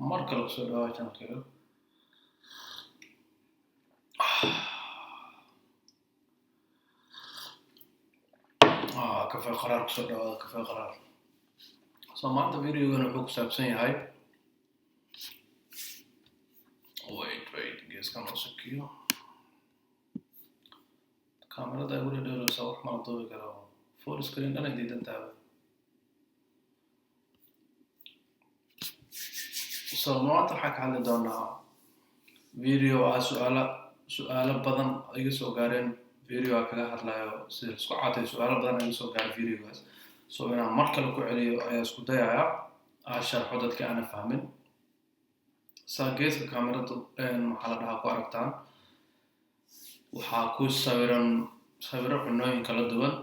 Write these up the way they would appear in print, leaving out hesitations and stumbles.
marka lagu soo dhawaado channelkeeda kafee qaraar kusoo dhawaada kafee qaraar soo maanta videogan wuxuu ku saabsan yahay wait geeskan loo sokiyo kaamirada ay weli dheeraysa wax mala duubi karo full screen dhan ay diidan tahay soo maanta waxaa ka hadli doonaa video su'aalo badan iga soo gaareen video kaga hadlayo sida isku caatay su'aalo badan iga soo gaaray videogaas soo inaan mar kale ku celiyo ayaa isku dayayaa sharxo dadka aan fahmin saa geeska kaamirada waxaa la dhahaa ku aragtaan waxaa ku sawiro cunooyin kala duwan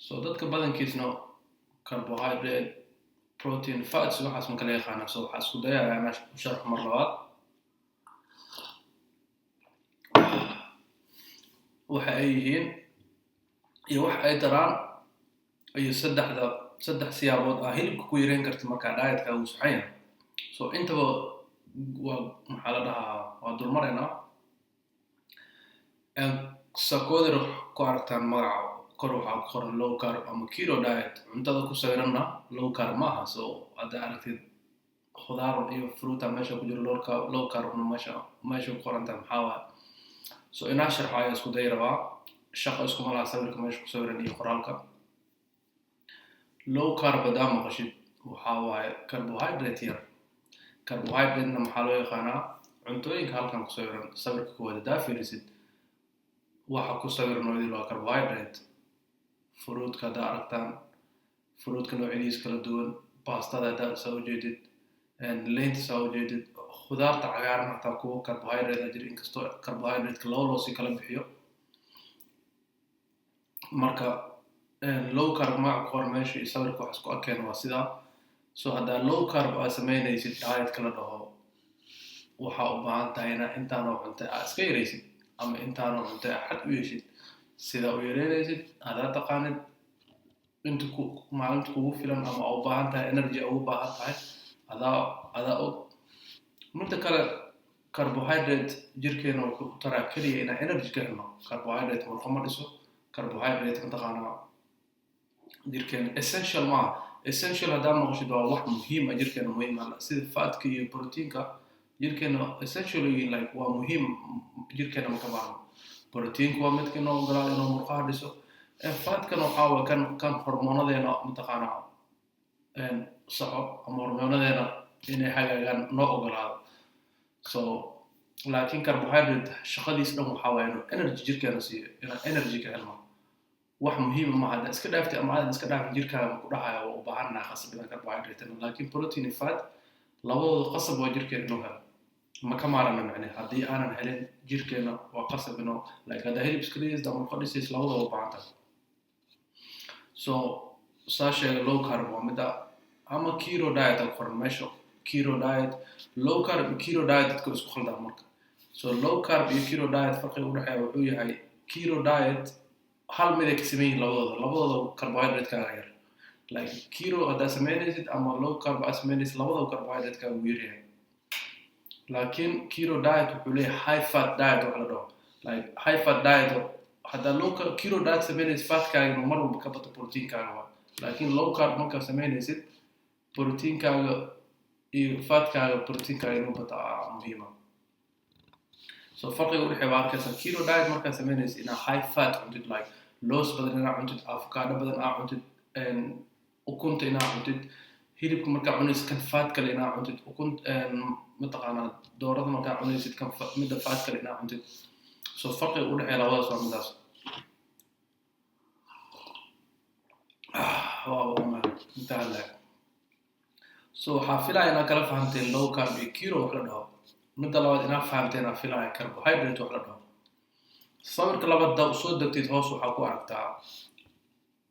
soo dadka badankiisna carbohydrate protein fats waxaas ma kala yaqaana soo waxaa isku dayayaa inaan u sharxo mar labaad waxa ay yihiin iyo wax ay daraan iyo saddex siyaabood hilibka ku yareyn karta markaa diet-ka uu saxan yahay soo intaba waa maxaa la dhahaa waa dulmaraynaa sakoodir ku aragtaan magaca kor waxaa ku qoran low carb ama keto diet cuntada ku sawiranna low carb maaha soo hadda aragtid khudaar iyo fruita meesha ku jiro low carbna meesha ku qorantahay maxaa waaye so inaa sharxo ayaa isku day rabaa shaqo iskuma laha sawirka meesha ku sawiran iyo qoraalka low carb hadaa maqashid waxaa waaye carbohydrate yar carbohydrate-na maxaa loo yaqaanaa cuntooyinka halkan ku sawiran sawirka koowaad hadaa fiirisid waxa ku sawiran noocdii waa carbohydrate fruitka hadaa aragtaan fruitka noocyadiisa kala duwan bastada hadaa saa ujeedid leynta saa ujeedid khudaarta cagaaran hataa kuwa carbohydrate jira inkastoo carbohydrate-ka loo sii kala bixiyo marka low carb magaca ku qoran meesha iyo sawirka wax isku arkeen waa sidaa so haddaa low carb aad samaynaysid diet-ka la dhaho waxaa u baahan tahay intaanoo cunta aad iska yaraysid ama intaanoo cunta aad xad u yeeshid sidaa u yareynaysid hadaa taqaanid inta maalinta kugu filan ama u baahan tahay energy ugu baahan tahay adaa og midda kale carbohydrate jirkeena wuxuu u taraa keliya inaan energy ka helno carbohydrate warqama dhiso carbohydrate mataqaanaa jirkeena essential maaha essential hadaa maqashid waa wax muhiim jirkeena muhiim sida fatka iyo proteinka jirkeena essential yihiin like waa muhiim jirkeena ma ka baahno proteinka waa midka inoo ogolaado inuu murqaha dhiso fatkana waxaa waa kan hormoonadeena mataqaanaa soco ama hormoonadeena inay hagaagaan noo ogolaado so laakiin carbohydrate shaqadiis dhan waxaa waaye inuu energy jirkeena siiyo inaan energy ka helno wax muhiim ma hadda iska dhaaftay ama aadan iska dhaafin jirkaaga ku dhahayo waa u baahannaha qasab inaan carbohydrate laakiin protein iyo fat labadooda qasab waa jirkeena inuu helo ma ka maarana macne haddii aanan helin jirkeena waa qasab inuu like haddaa hilib iska dhigaysid ama fadhisays labadooda u baahan tahay so saa sheega low carb waa midda ama keto diet ku qoran meesha keto diet low carb iyo keto diet dadka isku khaldaa marka so low carb iyo keto diet farqiga u dhexeeya wuxuu yahay keto diet hal mid ay ka sameeyeen labadooda carbohydrate-kaaga yar like keto haddaa samaynaysid ama low carb aad samaynaysid labadooda carbohydrate-kaaga wuu yaryahay laakiin keto diet wuxuu leeyahay high fat diet wax la dhaho like high fat diet haddaa keto diet samaynaysid fatkaaga mar walba ka bato proteinkaaga waa laakiin low carb markaa samaynaysid proteinkaaga iyo fatkaaga proteinkaaga inuu bataa muhiima so farqiga u dhexeeya waa arkaysa keto diet markaa samaynaysid inaa high fat cuntid like loos badan inaa cuntid avocado badan aa cuntid ukunta inaa cuntid hilibka markaa cunaysid kan fat kale inaa cuntid mataqaanaa doorada markaa cunaysid kan midda fat kale inaa cuntid so farqiga u dhexeeya labadaas waa midaas so waxaa filaya inaa kala fahamteen low carb iyo keto wax la dhaho midda labaad inaa fahamteen inaa filaya carbohydrate wax la dhaho sawirka labaad soo degtid hoos waxaa ku aragtaa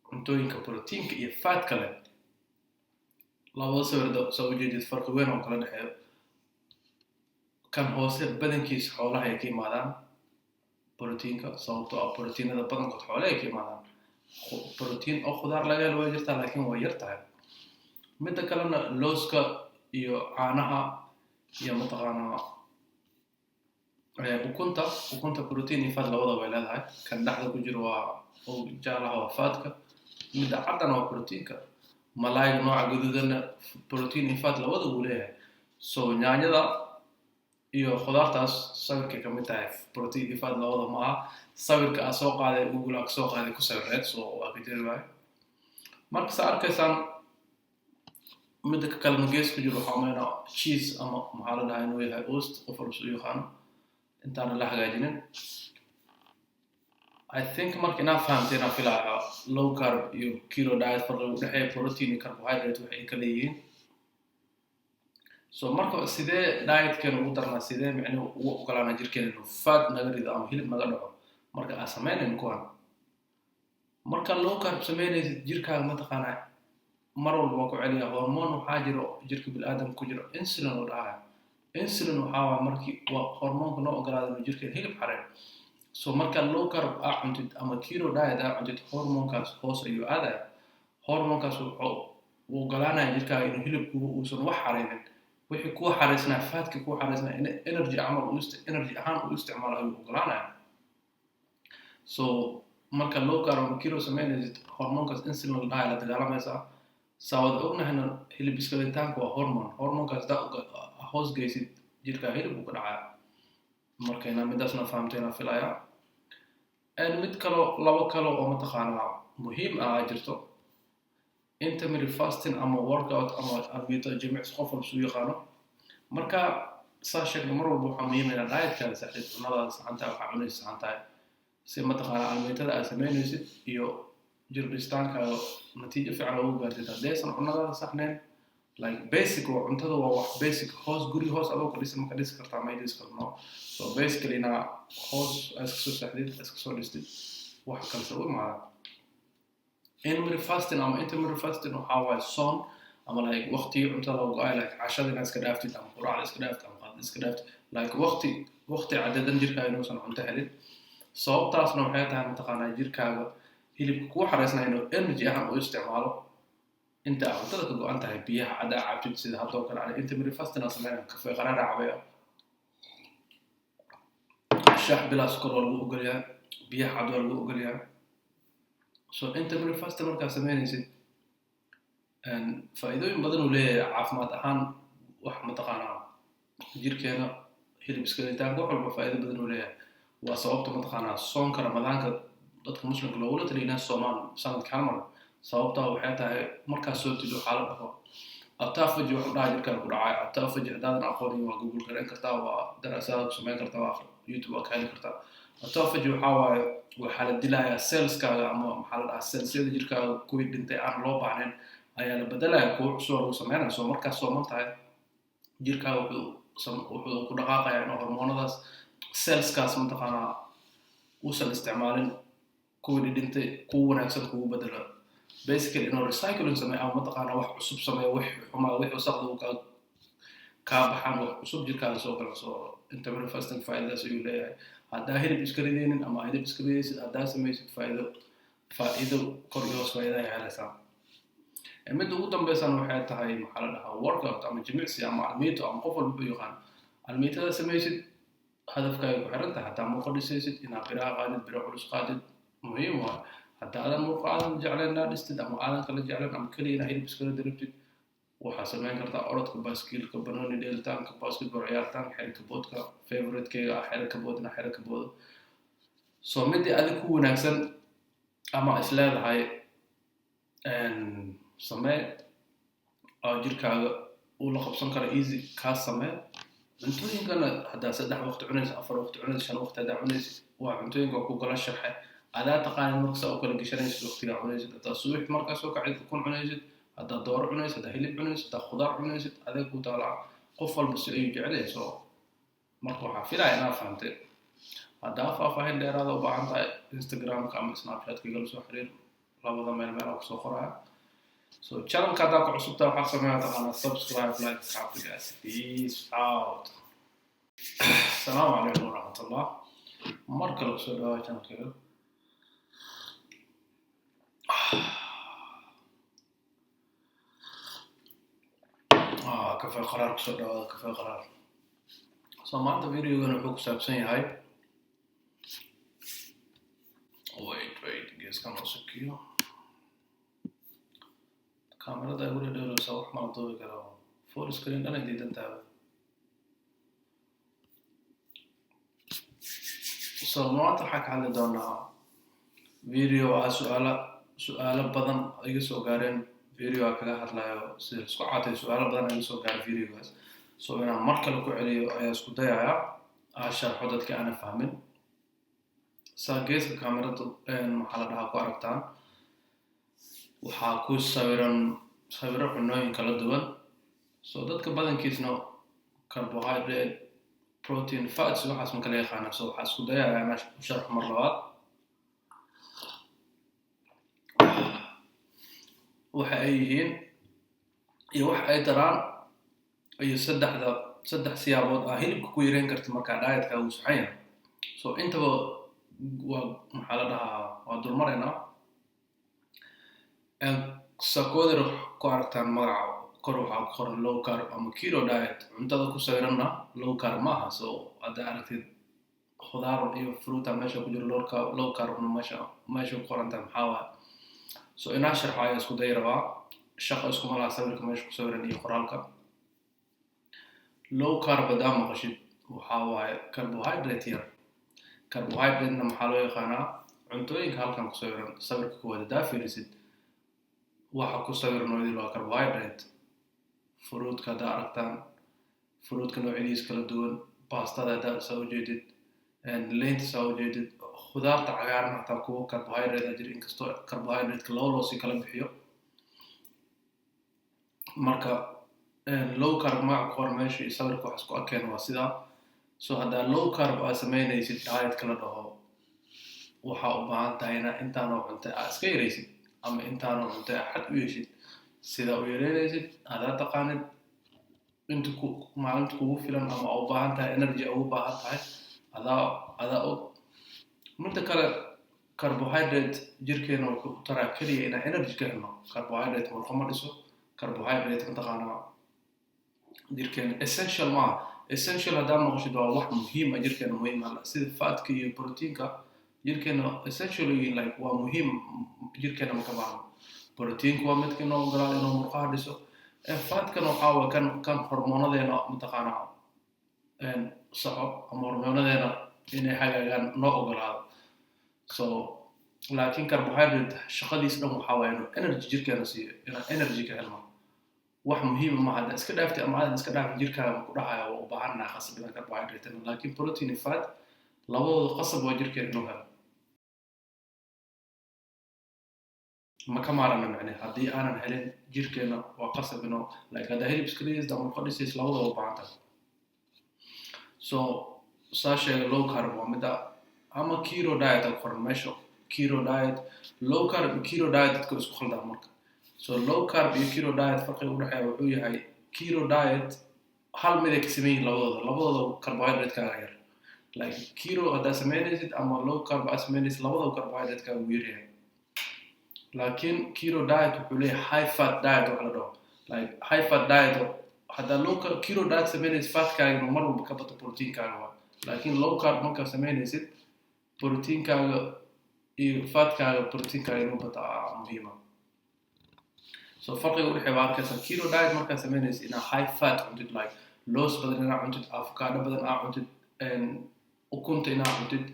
cuntooyinka proteinka iyo fatka leh labada sawir soo ujeedid farqi weyn oo kala dhexeeyo kan hoose badankiisa xoolaha ay ka imaadaan proteinka sababtoo ah proteinada badankood xoolaha ay ka imaadaan protein oo khudaar laga helo way jirtaa laakiin way yar tahay midda kalena looska iyo caanaha iyo mataqaanaa ukunta protein iyo fat labadaba way leedahay kan dhexda ku jiro waa oo jaalaha waa fatka midda caddana waa proteinka malayga nooca gaduudana protein iyo fat labadaba uu leeyahay so nyaanyada iyo khudaartaas sawirkay ka mid tahay protein iyo fat labadaba maaha sawirka aan soo qaaday google aan soo qaaday ku sawireed so waa ka jiri waayo marka saa arkaysaan midda ka kalena gees ku jiro waxaa umaynaa cheese ama maxaa la dhahaa inuu yahay oast qof walba soo yaqaano intaana la hagaajinin I think marka inaa fahamtay inaa filaya low carb iyo keto diet farqiga u dhexeeya protein iyo carbohydrate waxay ka leeyihiin so marka sidee dietkeena ugu darnaa sidee micnuhu ugu ogolaanaa jirkeena inuu fat naga rido ama hilib naga dhaco marka aan sameynayno kuwan marka low carb sameynaysid jirkaaga mataqaanaa mar walba waa ku celiya hormoon waxaa jiro jirka bini'aadamka ku jiro insulin oo dhahayo insulin waxaa waa markii waa hormoonka noo ogolaada inuu jirkeena hilib xareeyo so marka low carb aa cuntid ama keto diet aa cuntid hormoonkaas hoos ayuu aadaya hormoonkaas wuxuu u ogolaanaya jirkaaga inuu hilibkugu uusan wax xareynin wixii kuwa xareysnaa faatka kuwa xareysnaa in energy ahaan u isticmaalo ayuu ogolaanaya so marka low carb ama keto sameynaysid hormoonkaas insulin la dhahayo la dagaalamaysaa saawad ognahayna hilib iskalitaanka waa hormoonkaas daa hoos geysid jirkaa hilib uu ka dhacaya markayna midaasna fahamtayna filaya mid labo kalo oo mataqaanaa muhiim ah jirto intermittent fasting ama workout ama almito jimicsi qof walba suu yaqaano marka saa sheegna mar walba waxaa muhiim inaa dietkaada saxdid cunadaada saxantahay waxaa cunaysa saxantahay si mataqaanaa almitada aad samaynaysid iyo jir dhistaankaaga natiijo fiican ugu gaartid haddaysan cunadaada saxnayn like basic waa cuntada waa wax basic guri hoos adoo ka dhisi ma ka dhisi kartaa ma dhisi karno so basically inaa hoos iska soo saxdid iska soo dhistid wax kalse u imaada intermittent fasting waxaa waaye soon ama like waqtigii cuntada loo go-ay like cashada inaad iska dhaaftid ama quraacda iska dhaaftid ama qadada iska dhaaftid like waqti cadadan jirkaaga inuusan cunto helin sababtaasna waxay tahay mataqaanaa jirkaaga hilibka kuu xareysnaa inuu energy ahaan u isticmaalo inta aad cuntada ka go-an tahay biyaha caddaa cabtid sida haddoo kale aan intermittent fasting aan sameynaa kafee qaraara cabaya shaah bilaa sukar waa lagu ogolyahay biyaha cad waa lagu ogolyahay so intermittent fasting markaad sameynaysid faa'iidooyin badan uu leeyahay caafimaad ahaan wax mataqaanaa jirkeena hilib iskalitaanka wax walba faa'iido badan uu leeyahay waa sababta mataqaanaa soonka ramadaanka dadka muslimka loogula taliya inay soomaan sanadka hal mar sababtaa waxay tahay markaas soo tido waxaa la dhaho autophagy wax dhaha jirkaan ku dhacay autophagy haddaadan aqoonin waa google garan kartaa waa daraasaad ku samayn kartaa waa youtube waa ka heli kartaa autophagy waxaa waaye waxaa la dilayaa cellskaaga ama maxaa la dhahaa cellsyada jirkaaga kuwii dhintay aan loo baahnayn ayaa la bedelaya kuwa cusub lagu sameynaya soo markaas sooman tahay jirkaaga wuxuu ku dhaqaaqayaa inuu hormoonadaas cellskaas mataqaanaa uusan isticmaalin kuwii dhintay kuwa wanaagsan kugu bedelo basically inuu recycling sameeyo ama mataqaanaa wax cusub sameeyo wax xumaa wax wasaqda uu kaa baxaan wax cusub jirkaaga soo gala soo intermittent fasting faa'iidadaas ayuu leeyahay haddaa hilib iska ridaynin ama hilib iska ridaysid haddaa samaysid faa'iido kor iyo hoos faa'iida ay helaysaa midda ugu dambeysana waxay tahay maxaa la dhahaa workout ama jimicsi ama almito ama qof walba u yaqaan almitada samaysid hadafkaaga ku xiran tahay hataa muuqa dhisaysid inaad biraha qaadid biro culus qaadid muhiim waa hataa aadan muuqa aadan jeclayn inaad dhistid ama aadan kala jeclayn ama keliya inaad hilib iskala darabtid waxaa samayn kartaa orodka baaskiilka banooni dheelitaanka basketball ciyaaritaanka xerka boodka favoritekeyga ah xerka bood inaa xerka boodo soo midii adig ku wanaagsan ama is leedahay samee oo jirkaaga uu la qabsan karo easy kaas samee cuntooyinkana haddaa 3 waqti cunaysa 4 waqti cunaysa 5 waqti haddaa cunaysa waa cuntooyinka ku kala sharxay adaa taqaanin markasta oo kala gashanaysid waqtigaa cunaysid haddaa subax markaa soo kacid kun cunaysid haddaa dooro cunaysid haddaa hilib cunaysid haddaa khudaar cunaysid adeeg ku taalaa qof walba si ayuu jecelahay soo marka waxaa filaya inaa fahamtay haddaa faahfaahin dheeraada u baahan tahay instagramka ama snapchatka igala soo xiriir labada meel aan kusoo qoraya so channelka haddaa ku cusubtaa waxaa sameeyaa taqaanaa subscribe like xaafigaas peace out asalaamu calaykum waraxmatullah mar kale kusoo dhawaa channelkayga kafee qaraar kusoo dhawaada kafee qaraar So maanta videogan wuxuu ku saabsan yahay wait geeskan oo sakiyo kaamirada ay weli dheeraysa wax ma duubi karo full screen dhan ay diidan tahay. So maanta waxaa ka hadli doonaa video su'aalo badan iga soo gaareen video kaga hadlayo sida isku caatay su'aalo badan iga soo gaaray videogaas. So inaan mar kale ku celiyo ayaa isku dayayaa sharxo dadka aan fahmin. geeska kaamirada maxaa la dhahaa ku aragtaan waxaa ku sawiro cunooyin kala duwan. So dadka badankiisna carbohydrate, protein, fats waxaas ma kala yaqaana. So waxaa isku dayayaa inaan sharxo mar labaad waxa ay yihiin iyo wax ay daraan iyo saddex siyaabood hilibka ku yareyn karta markaa dietka uu saxan yahay. So intaba maxaa la dhahaa waa dulmaraynaa. Sakoodir ku aragtaan magaca kor waxaa ku qoran low carb ama keto diet. Cuntada ku sawiranna low carb maaha. So haddaa aragtid khudaar iyo fruita meesha ku jiro low carbna meesha ku qorantahay maxaa waaye. So inaan sharxo ayaa isku day rabaa. Shaqo iskuma laha sawirka meesha ku sawiran iyo qoraalka. Low carb haddaa maqashid waxaa waaye carbohydrate yar. Carbohydrate-na maxaa loo yaqaanaa cuntooyinka halkan ku sawiran sawirka kuwaad haddaa fiirisid waxa ku sawiran waa carbohydrate. Fruitka haddaa aragtaan fruitka noocyadiisa kala duwan, pastada haddaa soo ujeedid, leenta soo ujeedid, khudaarta cagaaran hataa kuwa carbohydrate jira inkastoo carbohydrate-ka loo sii kala bixiyo. Marka low carb magaca ku qoran meesha iyo sawirka wax isku arkeen waa sidaa. So haddaa low carb aad samaynaysid diet kala dhaho waxaa u baahan tahay intaanoo cunto aad iska yaraysid ama intaanoo cunto aad xad u yeeshid. Sida u yareynaysid haddaa taqaanid inta maalinta kugu filan ama u baahan tahay energy ugu baahan tahay adaa og. Midda kale carbohydrate jirkeena wuxuu u taraa keliya inaan energy ka helno. Carbohydrate murqo ma dhiso. Carbohydrate mataqaanaa jirkeena essential maaha. Essential haddaa maqashid waa wax muhiim ah jirkeena muhiim ah sida fatka iyo proteinka jirkeena essential yihiin like waa muhiim jirkeena ma ka baahno. Proteinka waa midka inoo ogolaada inuu murqaha dhiso. Fatkana waxaa waa kan hormoonadeena mataqaanaa soco ama hormoonadeena inay hagaagaan noo ogolaado. So laakiin carbohydrate shaqadiisa dhan waxaa waaye inuu energy jirkeena siiyo inaan energy ka helno. wax muhiim ma hadda iska dhaaftay ama aad iska dhaafay jirkaaga ku dhahayo waa u baahanaa qasab inaan carbohydrate laakiin protein iyo fat labadooda qasab waa jirkeena inuu helo. ma ka maarana macnaheed haddii aanan helin jirkeena waa qasab inuu like haddaa hilib iska dhigaysid ama fadhisays labadooda u baahan tahay. So saa sheega low carb waa mida ama keto diet oo qoran meesha. Keto diet, low carb iyo keto diet dadka isku khaldaan marka. So low carb iyo keto diet farqiga u dhexeeya wuxuu yahay keto diet hal mid ay ka sameeyeen labadooda carbohydrate-kaaga yar. Like keto haddaa samaynaysid ama low carb aad samaynaysid labadooda carbohydrate-kaaga ugu yar yahay. Laakiin keto diet wuxuu leeyahay high fat diet wax la dhaho. Like high fat diet haddaa keto diet samaynaysid fatkaaga mar walba ka bato proteinkaaga waa. Laakiin low carb markaa samaynaysid proteinkaaga iyo fatkaaga proteinkaaga inuu bataa muhiim ah. So farqiga u dhexeeya waa arkaysaa keto diet markaa samaynaysid inaa high fat cuntid like loos badan inaa cuntid, avocado badan inaa cuntid, ukunta inaa cuntid,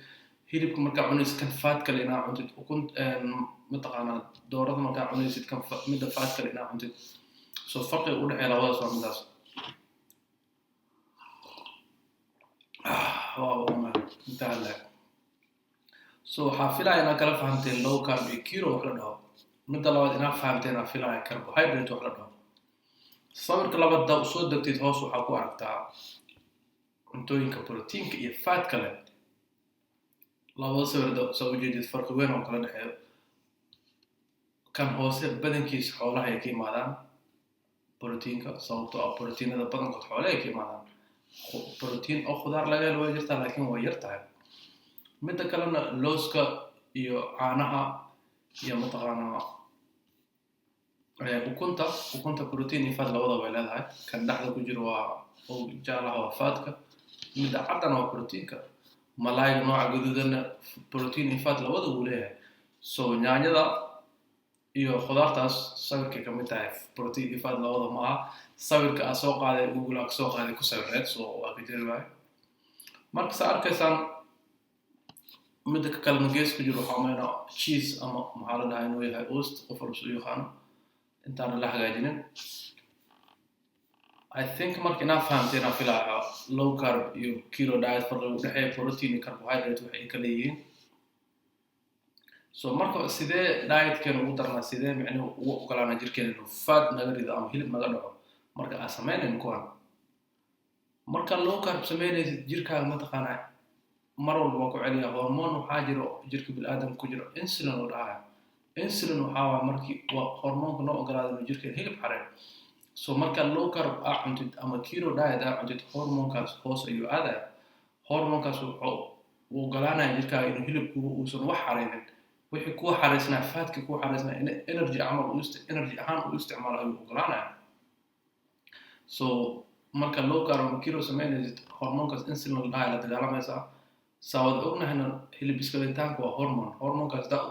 hilibka markaa cunaysid kan fat kale inaa cuntid, mataqaanaa doorada markaa cunaysid kan midda fat kale inaa cuntid. So farqiga u dhexeeya labadaas waa midaas. inta hadlaya. So waxaa filaya inaa kala fahamteen low carb iyo keto wax la dhaho. midda labaad inaa fahamteen aan filaya carbohydrate wax la dhaho. sawirka labaad soo degtid hoos waxaa ku aragtaa cuntooyinka proteinka iyo fat kale. labada sawir soo ujeedid farqi weyn oo kala dhexeeyo. kan hoose badankiisa xoolaha ay ka yimaadaan proteinka sababtoo ah proteinada badankood xoolaha ay ka yimaadaan. protein oo khudaar laga helo way jirtaa laakiin way yar tahay. midda kalena looska iyo caanaha iyo mataqaanaa ukunta protein iyo fat labadaba way leedahay. kan dhexda ku jiro waa jaalaha waa fatka midda caddan waa proteinka malayga nooca gaduudana protein iyo fat labada uu leeyahay so nyaanyada iyo khudaartaas sawirkay ka mid tahay protein iyo fat labada ma aha sawirka aan soo qaaday google aan soo qaaday ku sawireed so waa ka jiri waayo marka saa arkaysaan midda ka kalena gees ku jiro waxaa umayna cheese ama maxaa la dhahaa inuu yahay oast qof walba soo yaqaano intaana la hagaajinin I think marka inaa fahamtay inaa filaayo low carb iyo keto diet farqiga u dhexeeya protein iyo carbohydrate waxay kala yihiin so marka sidee dietkeena ugu darnaa sidee micnuhu ugu ogolaana jirkeena inuu fat naga rido ama hilib naga dhaco marka aan samaynayn kuwan marka low carb samaynaysid jirkaaga mataqaanaa mar walba waa ku celiya hormoon waxaa jiro jirka bini'aadamka ku jiro insulin oo dhahayo insulin waxaa waa markii waa hormoonka noo ogolaada inuu jirkeena hilib xareeyo so marka low carb aa cuntid ama keto diet aa cuntid hormoonkaas hoos ayuu aadaya hormoonkaas wuxuu u ogolaanaya jirkaaga inuu hilibkuga uusan wax xareynin wixii kuwa xareysnaa faatkii kuwa xareysnaa energy camal energy ahaan u isticmaalo ayuu ogolaanaya so marka low carb ama keto samaynaysid hormoonkaas insulin la dhahayo la dagaalamaysaa saawad ognahayna hilib iska dhigitaanka waa hormoonkaas daa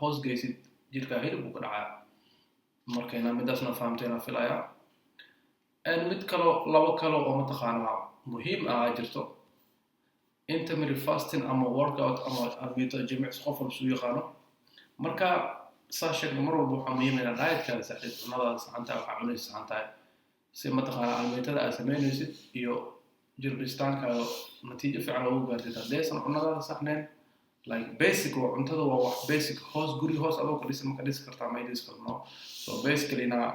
hoos geysid jirkaa hilib uu ka dhacaya markayna midaasna fahamtayna filaya mid kalo labo kalo oo mataqaanaa muhiim ah jirto intermittent fasting ama workout ama almito jimicsi qof walba suu yaqaano marka saa sheegna mar walba waxaa muhiim inaa dietkaada saxdid cunadaada saxantahay waxaa cunaysa saxantahay si mataqaanaa almitada aad samaynaysid iyo jir dhistaankaaga natiijo fiican ugu gaartid haddaysan cunadaada saxnayn like basic waa cuntada waa wax basic hoos guri hoos adoo ka dhisan marka dhisi kartaa ma dhisi karno so basically inaa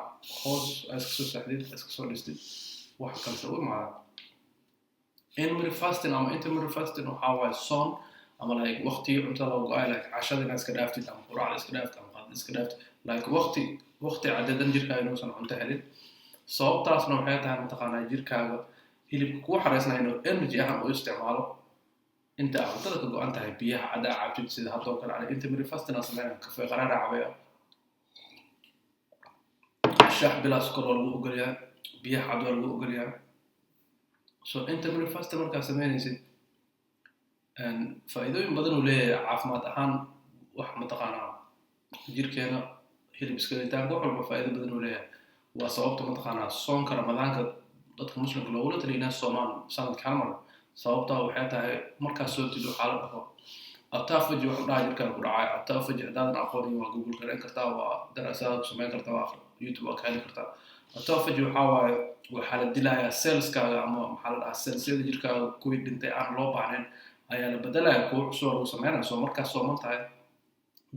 hoos iska soo saxdid iska soo dhistid wax kalse u imaada intermittent fasting waxaa waaye soon ama like waqtigii cuntada loo go-ay like cashada inaad iska dhaaftid ama quraacda iska dhaaftid ama qaadda iska dhaaftid like waqti cadadan jirkaaga inuusan cunto helin sababtaasna waxay tahay mataqaanaa jirkaaga hilibka kugu xareysnaa inuu energy ahaan u isticmaalo inta aad cuntada ka go-an tahay biyaha caddaa cabtid sida haddoo kale aan intermittent fasting aan sameynaa kafee qaraara cabaya shaah bilaa sukar waa lagu ogolyahay biyaha cad waa lagu ogolyahay so intermittent fasting markaad samaynaysid faa'iidooyin badan uu leeyahay caafimaad ahaan wax mataqaanaa jirkeena hilib iska dhigitaanka wax walba faa'iido badan uu leeyahay waa sababta mataqaanaa soonka ramadaanka dadka muslimka loogula taliyay soomaan sanadka hal mar sababtaa waxay tahay markaad soontid waxaa la dhaho autophagy wax u dhaha jirkaaga ku dhacay autophagy haddaadan aqoonin waa google garan kartaa waa daraasaad ku samayn kartaa waa youtube waa ka heli kartaa autophagy waxaa waaye waxaa la dilayaa cellskaaga ama maxaa la dhahaa cellsyada jirkaaga kuwii dhintay aan loo baahnayn ayaa la bedelaya kuwa cusub lagu sameynaya so markaad sooman tahay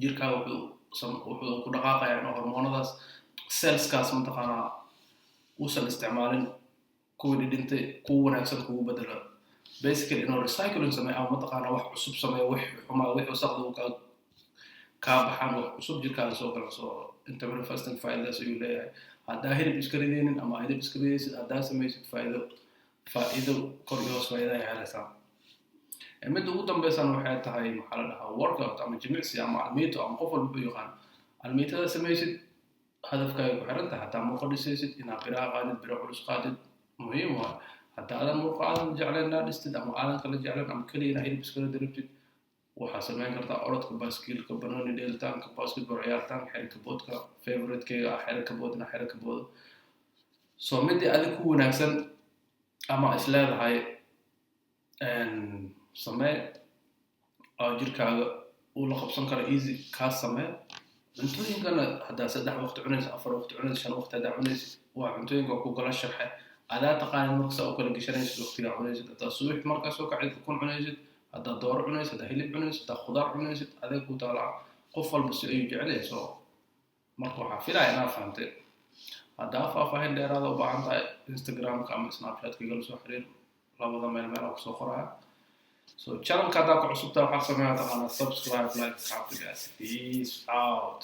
jirkaaga wuxuu ku dhaqaaqayaa inuu hormoonadaas cellskaas mataqaanaa uusan isticmaalin kuwii dhintay kuwa wanaagsan kugu bedelo basically inuu recycling sameeyo ama mataqaanaa wax cusub sameeyo wix xumaa wix wasaqda uu kaa baxaan wax cusub jirkaaga soo gala soo intermittent fasting faa'iidadaas ayuu leeyahay haddaa hilib iska ridaynin ama hilib iska ridaysid haddaa samaysid faa'iido kor iyo hoos faa'iida ay helaysaa midda ugu dambeysana waxay tahay maxaa la dhahaa workout ama jimicsi ama almito ama qof walba wuxuu yaqaan almitada samaysid hadafkaaga ku xiran tahay haddaa muuqa dhisaysid inaad biraha qaadid biro culus qaadid muhiim waa haddii aadan muuqa aadan jeclayn inaad dhistid ama aadan kala jeclayn ama keliya inaad hilib iskala darabtid waxaa samayn kartaa orodka baaskiilka banooni dheelitaanka basketball ciyaaritaanka xerika boodka favoritekeyga ah xerika bood inaa xerika boodo so midii adig ku wanaagsan ama is leedahay samee oo jirkaaga uu la qabsan karo easy kaas samee cuntooyinkana haddaa 3 waqti cunaysa 4 waqti cunaysa 5 waqti haddaa cunaysa waa cuntooyinka ku kala sharxay adaa taqaanin marka saa u kala gashanaysid waqtigaa cunaysid haddaa subax markaa soo kacid ukun cunaysid haddaa dooro cunaysid haddaa hilib cunaysid haddaa khudaar cunaysid adeeg ku taalaa qof walba si ayuu jecelahay so marka waxaa filaya inaa fahamtay haddaa faahfaahin dheeraada u baahan tahay instagramka ama snapchatka igala soo xiriir labada meel aan kusoo qoraya so channelka haddaa ku cusubtaa waxaa sameeyaa taqaanaa subscribe like asxaabtigaasi peace out